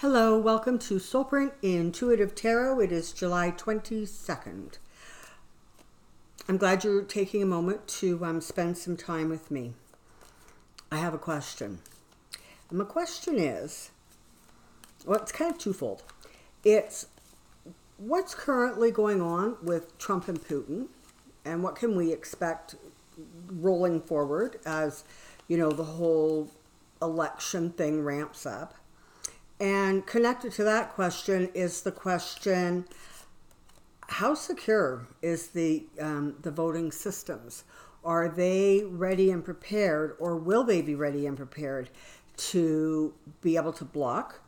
Hello, welcome to Soulprint Intuitive Tarot. It is July 22nd. I'm glad you're taking a moment to spend some time with me. I have a question. And my question is, well, it's kind of twofold. It's what's currently going on with Trump and Putin, and what can we expect rolling forward as, you know, the whole election thing ramps up. And connected to that question is the question, how secure is the voting systems? Are they ready and prepared, or will they be ready and prepared to be able to block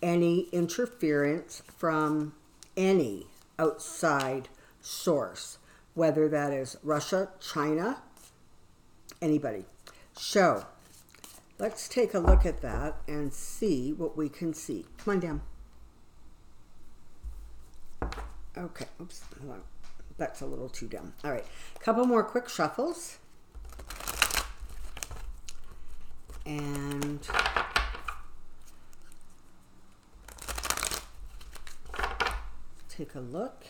any interference from any outside source, whether that is Russia, China, anybody? So let's take a look at that and see what we can see. Come on down. Okay, oops, hold on. That's a little too down. All right, a couple more quick shuffles. And take a look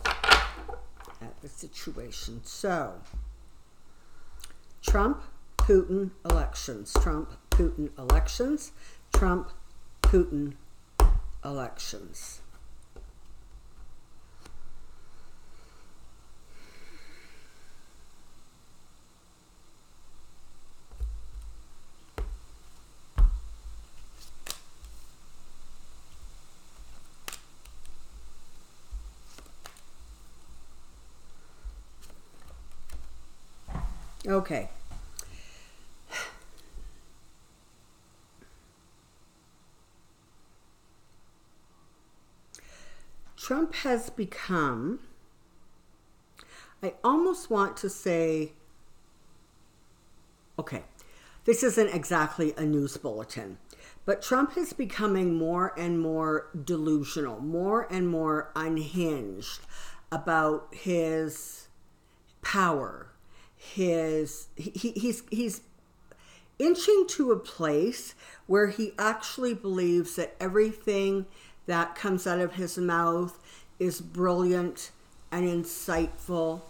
at the situation. So, Trump, Putin elections, Trump, Putin elections, Trump, Putin elections. Okay. Trump has become, I almost want to say, okay, this isn't exactly a news bulletin, but Trump is becoming more and more delusional, more and more unhinged about his power. He's inching to a place where he actually believes that everything that comes out of his mouth is brilliant and insightful.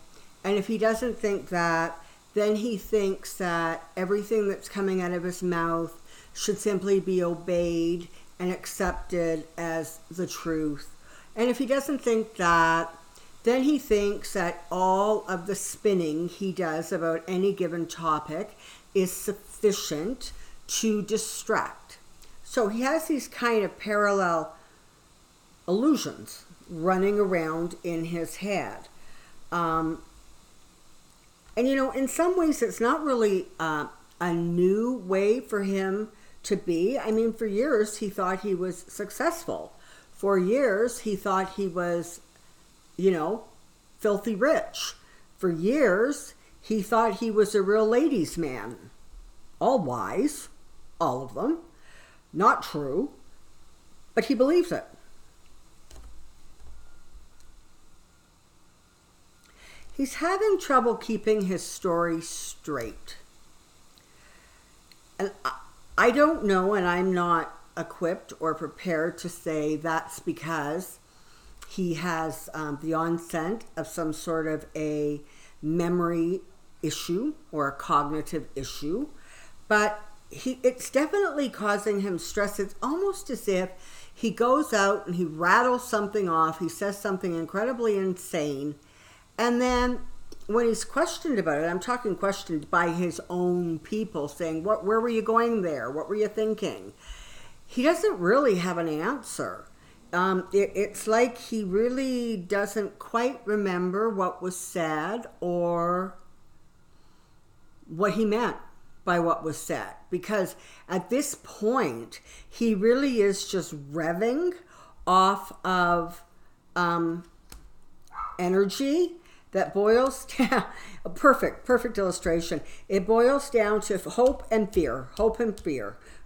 And if he doesn't think that, then he thinks that everything that's coming out of his mouth should simply be obeyed and accepted as the truth. And if he doesn't think that, then he thinks that all of the spinning he does about any given topic is sufficient to distract. So he has these kind of parallel illusions running around in his head. And, you know, in some ways it's not really a new way for him to be. I mean, for years he thought he was successful. For years he thought he was, you know, filthy rich. For years he thought he was a real ladies' man. All wise, all of them. Not true, but he believes it. He's having trouble keeping his story straight. And I don't know, and I'm not equipped or prepared to say that's because he has the onset of some sort of a memory issue or a cognitive issue. But it's definitely causing him stress. It's almost as if he goes out and he rattles something off. He says something incredibly insane. And then when he's questioned about it, I'm talking questioned by his own people saying, where were you going there? What were you thinking? He doesn't really have an answer. It's like he really doesn't quite remember what was said or what he meant by what was said. Because at this point, he really is just revving off of energy that boils down, a perfect illustration. It boils down to hope and fear,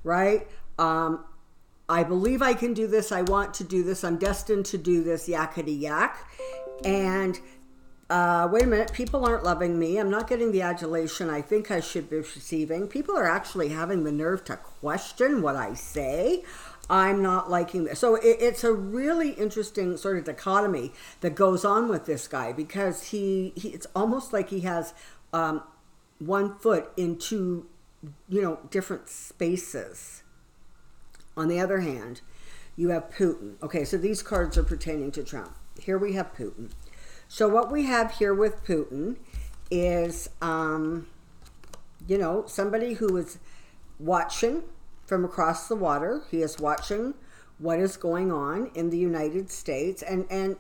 right? I believe I can do this. I want to do this. I'm destined to do this, yakety yak. And wait a minute, people aren't loving me. I'm not getting the adulation I think I should be receiving. People are actually having the nerve to question what I say. I'm not liking this. So it's a really interesting sort of dichotomy that goes on with this guy, because he it's almost like he has one foot in two, different spaces. On the other hand, you have Putin. Okay, so these cards are pertaining to Trump. Here we have Putin. So what we have here with Putin is, somebody who is watching from across the water. He is watching what is going on in the United States. And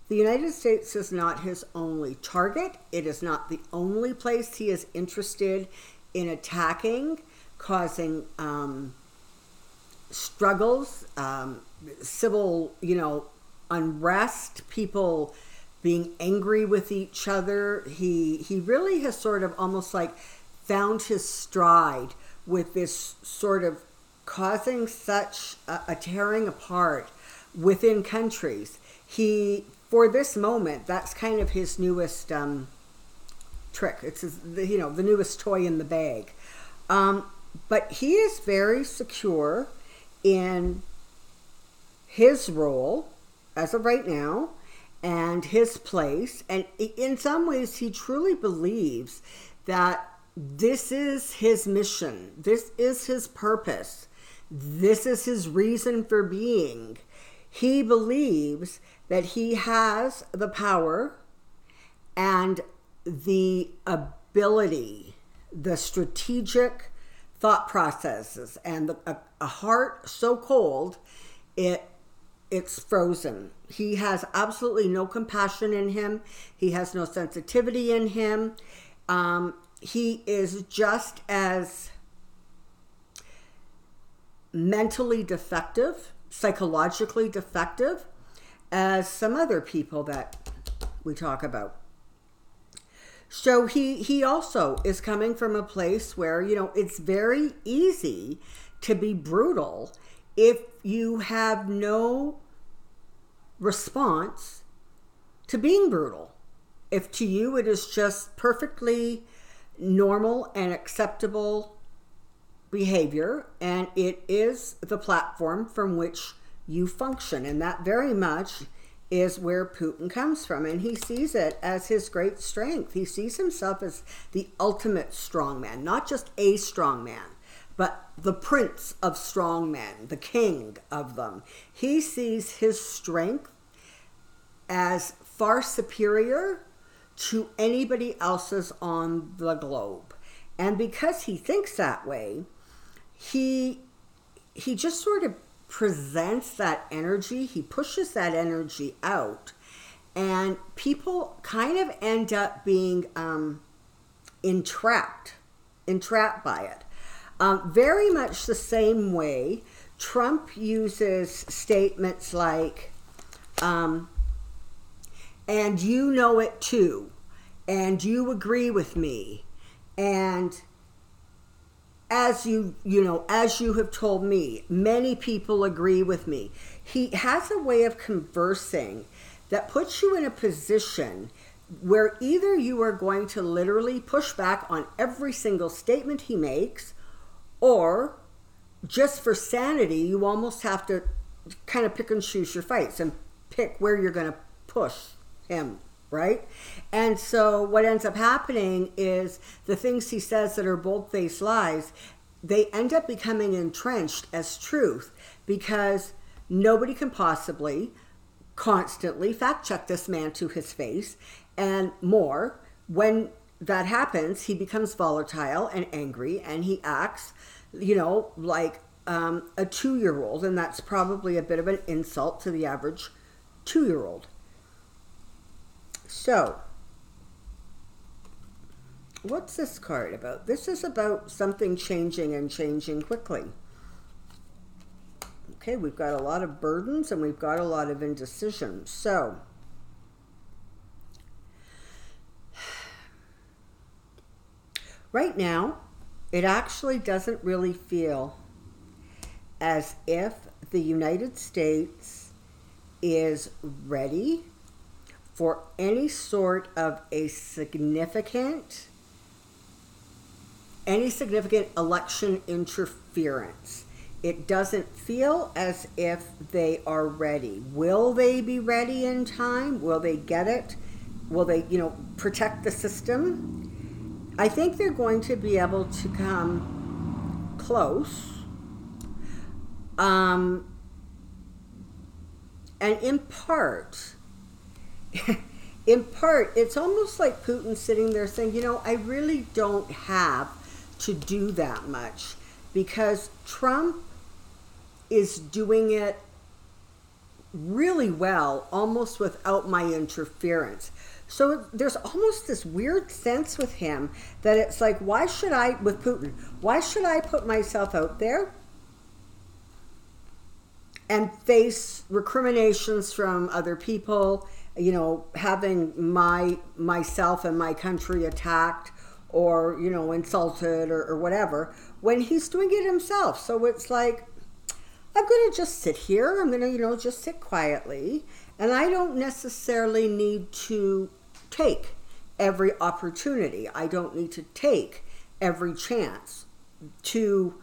the United States is not his only target. It is not the only place he is interested in attacking, causing struggles, civil, unrest, people being angry with each other. He really has sort of almost like found his stride with this sort of causing such a tearing apart within countries. For this moment, that's kind of his newest trick. It's the newest toy in the bag. But he is very secure in his role as of right now and his place. And in some ways, he truly believes that this is his mission. This is his purpose. This is his reason for being. He believes that he has the power and the ability, the strategic thought processes, and a heart so cold it's frozen. He has absolutely no compassion in him. He has no sensitivity in him. He is just as mentally defective, psychologically defective, as some other people that we talk about. So he also is coming from a place where, it's very easy to be brutal if you have no response to being brutal. If to you it is just perfectly normal and acceptable behavior, and it is the platform from which you function. And that very much is where Putin comes from, and he sees it as his great strength. He sees himself as the ultimate strongman, not just a strongman, but the prince of strongmen, the king of them. He sees his strength as far superior to anybody else's on the globe. And because he thinks that way, he just sort of presents that energy. He pushes that energy out, and people kind of end up being entrapped by it. Very much the same way Trump uses statements like, and you know it too, and you agree with me, and as you have told me, many people agree with me. He has a way of conversing that puts you in a position where either you are going to literally push back on every single statement he makes, or just for sanity, you almost have to kind of pick and choose your fights and pick where you're going to push him, right? And so what ends up happening is the things he says that are bold-faced lies, they end up becoming entrenched as truth, because nobody can possibly constantly fact-check this man to his face. And more, when that happens, he becomes volatile and angry, and he acts, like a 2-year-old, and that's probably a bit of an insult to the average 2-year-old. So, what's this card about? This is about something changing and changing quickly. Okay, we've got a lot of burdens and we've got a lot of indecision. So, right now, it actually doesn't really feel as if the United States is ready for any sort of significant election interference it doesn't feel as if they are ready. Will they be ready in time? Will they get it? Will they, protect the system? I think they're going to be able to come close. And in part, it's almost like Putin sitting there saying, I really don't have to do that much, because Trump is doing it really well, almost without my interference. So there's almost this weird sense with him that it's like, with Putin, why should I put myself out there and face recriminations from other people, having myself and my country attacked or, insulted or whatever, when he's doing it himself. So it's like, I'm going to just sit here. I'm going to, just sit quietly. And I don't necessarily need to take every opportunity. I don't need to take every chance to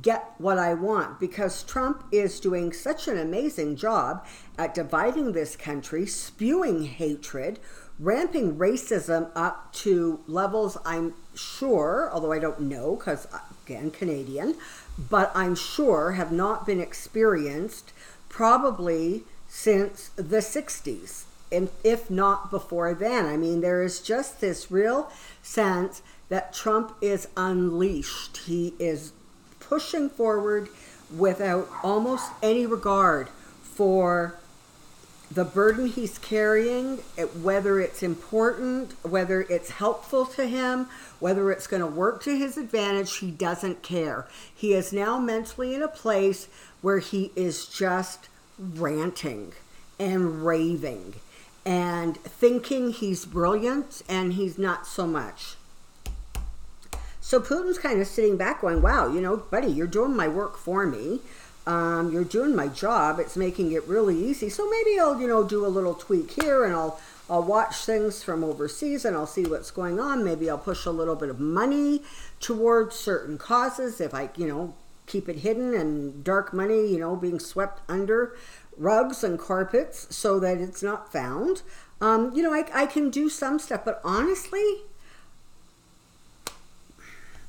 get what I want, because Trump is doing such an amazing job at dividing this country, spewing hatred, ramping racism up to levels I'm sure, although I don't know because, again, Canadian, but I'm sure have not been experienced probably since the 60s, and if not before then. I mean, there is just this real sense that Trump is unleashed. He is pushing forward without almost any regard for the burden he's carrying, whether it's important, whether it's helpful to him, whether it's going to work to his advantage. He doesn't care. He is now mentally in a place where he is just ranting and raving and thinking he's brilliant, and he's not so much. So Putin's kind of sitting back going, wow, buddy, you're doing my work for me. You're doing my job. It's making it really easy. So maybe I'll, do a little tweak here, and I'll watch things from overseas, and I'll see what's going on. Maybe I'll push a little bit of money towards certain causes if I, keep it hidden, and dark money, being swept under rugs and carpets so that it's not found. I can do some stuff, but honestly,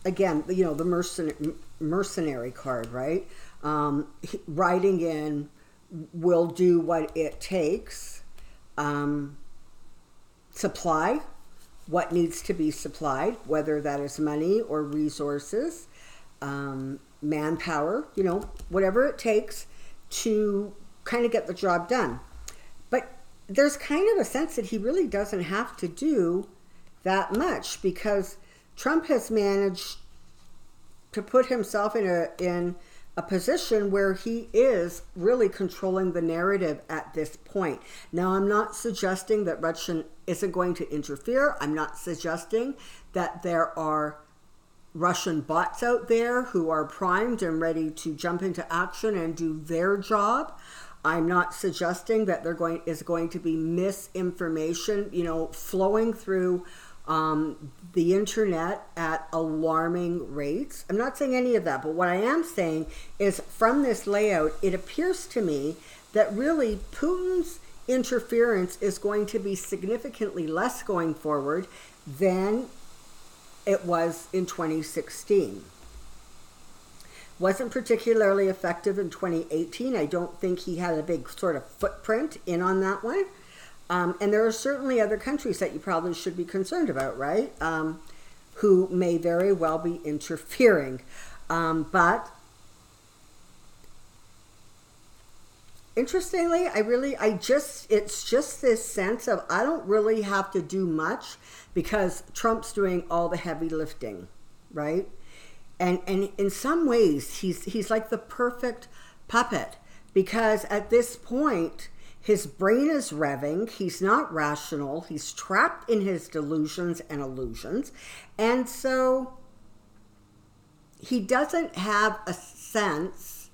again, the mercenary card, right? Writing in, will do what it takes. Supply what needs to be supplied, whether that is money or resources, manpower, whatever it takes to kind of get the job done. But there's kind of a sense that he really doesn't have to do that much, because Trump has managed to put himself in a position where he is really controlling the narrative at this point. Now, I'm not suggesting that Russia isn't going to interfere. I'm not suggesting that there are Russian bots out there who are primed and ready to jump into action and do their job. I'm not suggesting that is going to be misinformation, flowing through the internet at alarming rates. I'm not saying any of that, but what I am saying is, from this layout, it appears to me that really Putin's interference is going to be significantly less going forward than it was in 2016. Wasn't particularly effective in 2018. I don't think he had a big sort of footprint in on that one. And there are certainly other countries that you probably should be concerned about, right? Who may very well be interfering. But interestingly, it's just this sense of, I don't really have to do much because Trump's doing all the heavy lifting, right? And in some ways, he's like the perfect puppet, because at this point, his brain is revving. He's not rational. He's trapped in his delusions and illusions. And so he doesn't have a sense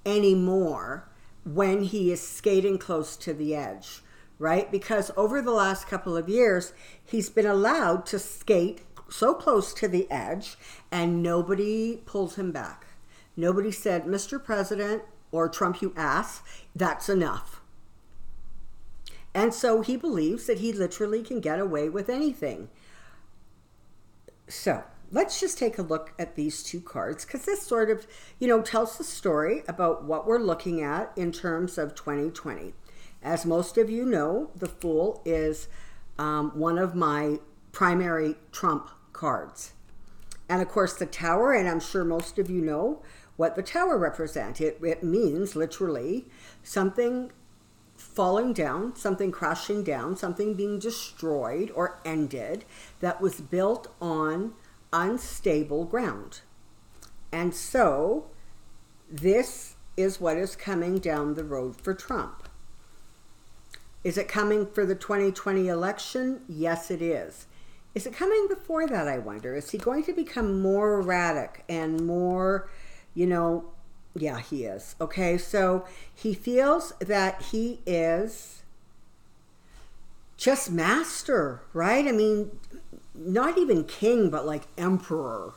anymore when he is skating close to the edge, right? Because over the last couple of years, he's been allowed to skate so close to the edge, and nobody pulls him back. Nobody said, Mr. President, or Trump, you ass, that's enough. And so he believes that he literally can get away with anything. So let's just take a look at these two cards, because this sort of, tells the story about what we're looking at in terms of 2020. As most of you know, the Fool is one of my primary Trump cards. And of course the Tower, and I'm sure most of you know what the Tower represents. It means literally something falling down, something crashing down, something being destroyed or ended that was built on unstable ground. And so this is what is coming down the road for Trump. Is it coming for the 2020 election? Yes, it is. Is it coming before that, I wonder? Is he going to become more erratic and more, yeah, he is. Okay, so he feels that he is just master, right? I mean, not even king, but like emperor.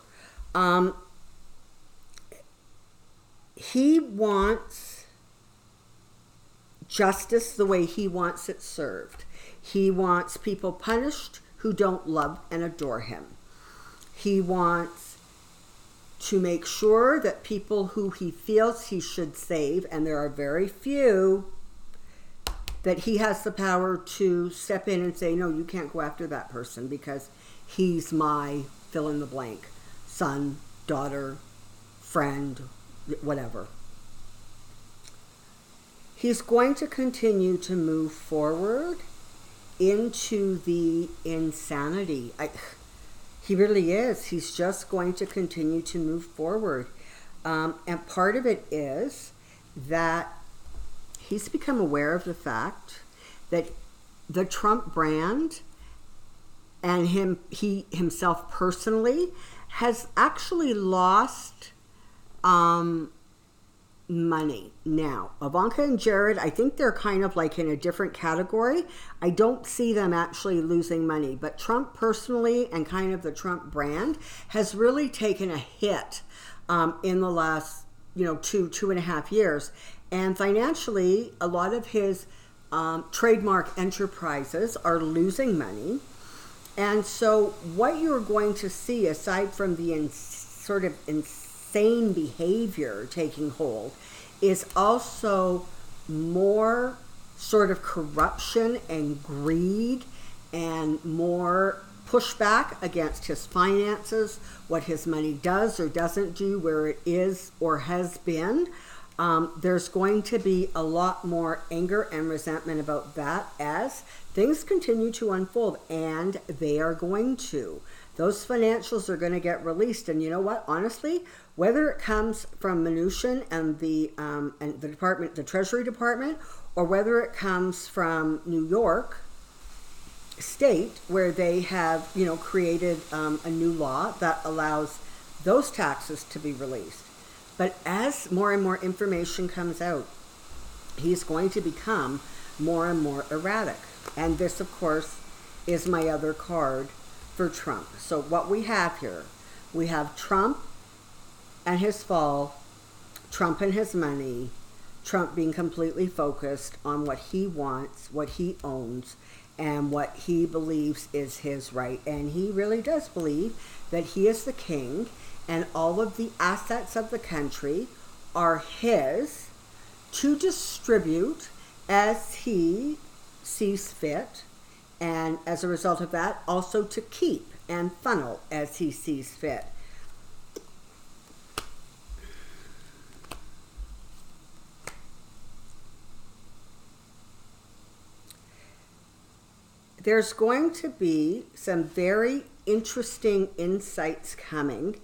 He wants justice the way he wants it served. He wants people punished who don't love and adore him. He wants to make sure that people who he feels he should save, and there are very few, that he has the power to step in and say, no, you can't go after that person because he's my fill in the blank, son, daughter, friend, whatever. He's going to continue to move forward into the insanity. He really is. He's just going to continue to move forward. And part of it is that he's become aware of the fact that the Trump brand and he himself personally has actually lost money. Now, Ivanka and Jared, I think they're kind of like in a different category. I don't see them actually losing money, but Trump personally and kind of the Trump brand has really taken a hit in the last, 2.5 years. And financially, a lot of his trademark enterprises are losing money. And so what you're going to see, aside from the sort of insane behavior taking hold, is also more sort of corruption and greed and more pushback against his finances, what his money does or doesn't do, where it is or has been. There's going to be a lot more anger and resentment about that as things continue to unfold, and they are going to. Those financials are going to get released, and you know what? Honestly, whether it comes from Mnuchin and the department, the Treasury Department, or whether it comes from New York State, where they have, created a new law that allows those taxes to be released. But as more and more information comes out, he's going to become more and more erratic. And this, of course, is my other card for Trump. So what we have here, we have Trump and his fall, Trump and his money, Trump being completely focused on what he wants, what he owns, and what he believes is his right. And he really does believe that he is the king, and all of the assets of the country are his to distribute as he sees fit, and as a result of that, also to keep and funnel as he sees fit. There's going to be some very interesting insights coming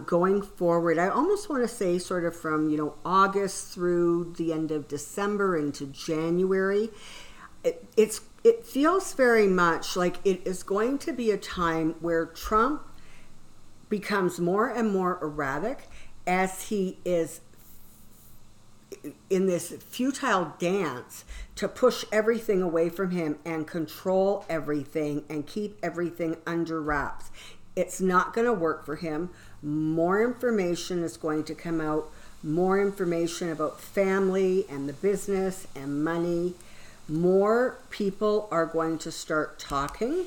going forward. I almost want to say sort of from, August through the end of December into January. It feels very much like it is going to be a time where Trump becomes more and more erratic as he is in this futile dance to push everything away from him and control everything and keep everything under wraps. It's not going to work for him. More information is going to come out, more information about family and the business and money. More people are going to start talking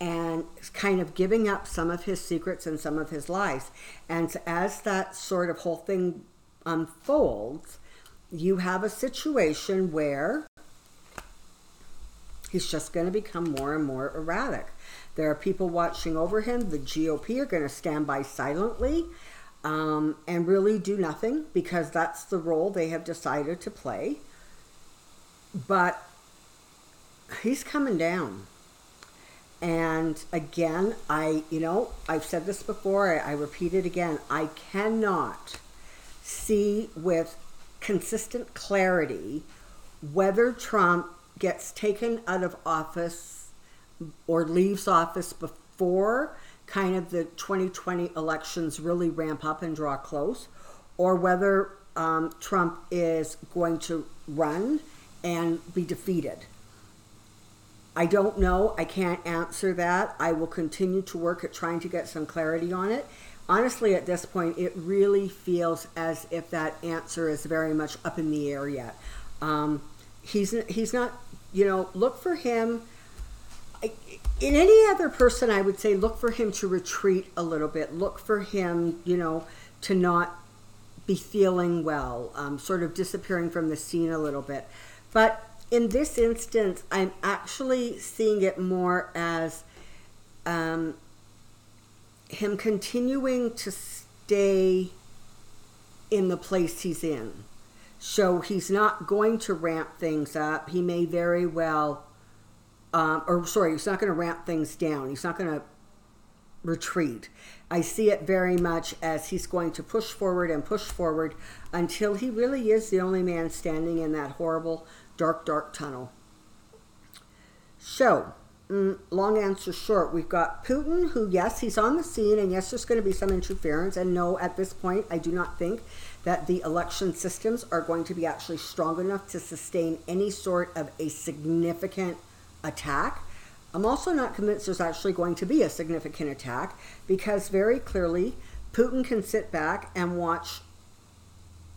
and kind of giving up some of his secrets and some of his lies. And as that sort of whole thing unfolds, you have a situation where he's just going to become more and more erratic. There are people watching over him. The GOP are going to stand by silently and really do nothing because that's the role they have decided to play. But he's coming down. And again, I've said this before, I repeat it again, I cannot see with consistent clarity whether Trump gets taken out of office or leaves office before kind of the 2020 elections really ramp up and draw close, or whether Trump is going to run and be defeated. I don't know. I can't answer that. I will continue to work at trying to get some clarity on it. Honestly, at this point, it really feels as if that answer is very much up in the air yet. He's not, look for him. In any other person, I would say look for him to retreat a little bit. Look for him, to not be feeling well, sort of disappearing from the scene a little bit. But in this instance, I'm actually seeing it more as him continuing to stay in the place he's in. So he's not going to ramp things up. He may very well, he's not going to ramp things down. He's not going to retreat. I see it very much as he's going to push forward and push forward until he really is the only man standing in that horrible, dark, dark tunnel. So, long answer short, we've got Putin, who, yes, he's on the scene, and yes, there's going to be some interference, and no, at this point, I do not think that the election systems are going to be actually strong enough to sustain any sort of a significant attack. I'm also not convinced there's actually going to be a significant attack, because very clearly, Putin can sit back and watch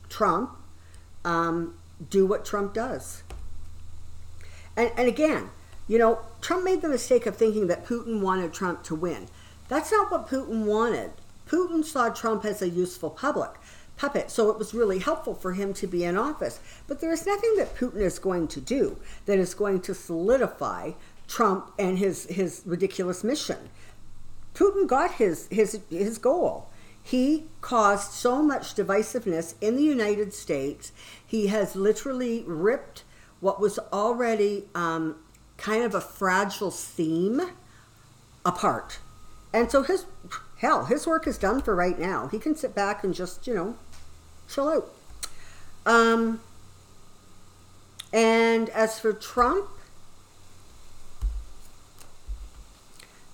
Trump do what Trump does. And again, Trump made the mistake of thinking that Putin wanted Trump to win. That's not what Putin wanted. Putin saw Trump as a useful puppet, so it was really helpful for him to be in office. But there is nothing that Putin is going to do that is going to solidify Trump and his ridiculous mission. Putin got his goal. He caused so much divisiveness in the United States. He has literally ripped what was already kind of a fragile seam apart. And so his work is done for right now. He can sit back and just, chill out. And as for Trump,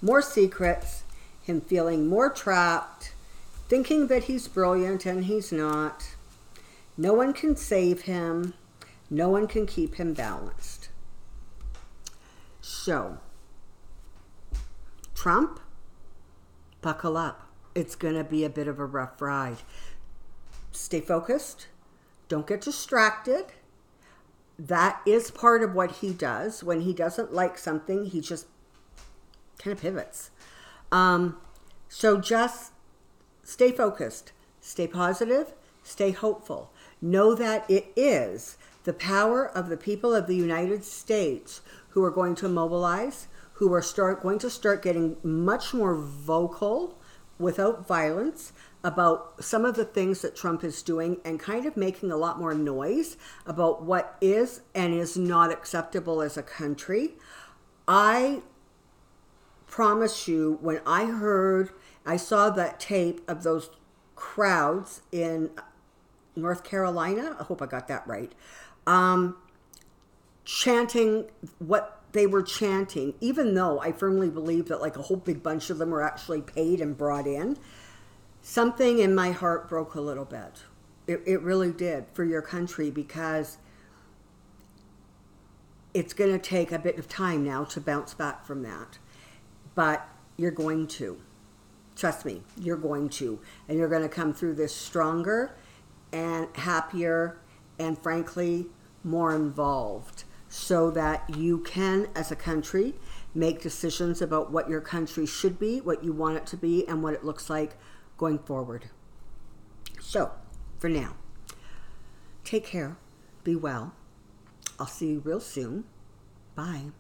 more secrets, him feeling more trapped, thinking that he's brilliant and he's not. No one can save him. No one can keep him balanced. So, Trump, buckle up. It's going to be a bit of a rough ride. Stay focused. Don't get distracted. That is part of what he does. When he doesn't like something, he just kind of pivots. So just stay focused, stay positive, stay hopeful. Know that it is the power of the people of the United States who are going to mobilize, who are going to start getting much more vocal without violence about some of the things that Trump is doing and kind of making a lot more noise about what is and is not acceptable as a country. I promise you, when I saw that tape of those crowds in North Carolina, I hope I got that right, chanting what they were chanting, even though I firmly believe that like a whole big bunch of them were actually paid and brought in, something in my heart broke a little bit. It really did, for your country, because it's going to take a bit of time now to bounce back from that. But you're going to. Trust me, you're going to. And you're going to come through this stronger and happier and frankly more involved, so that you can, as a country, make decisions about what your country should be, what you want it to be, and what it looks like going forward. So, for now, take care, be well. I'll see you real soon. Bye.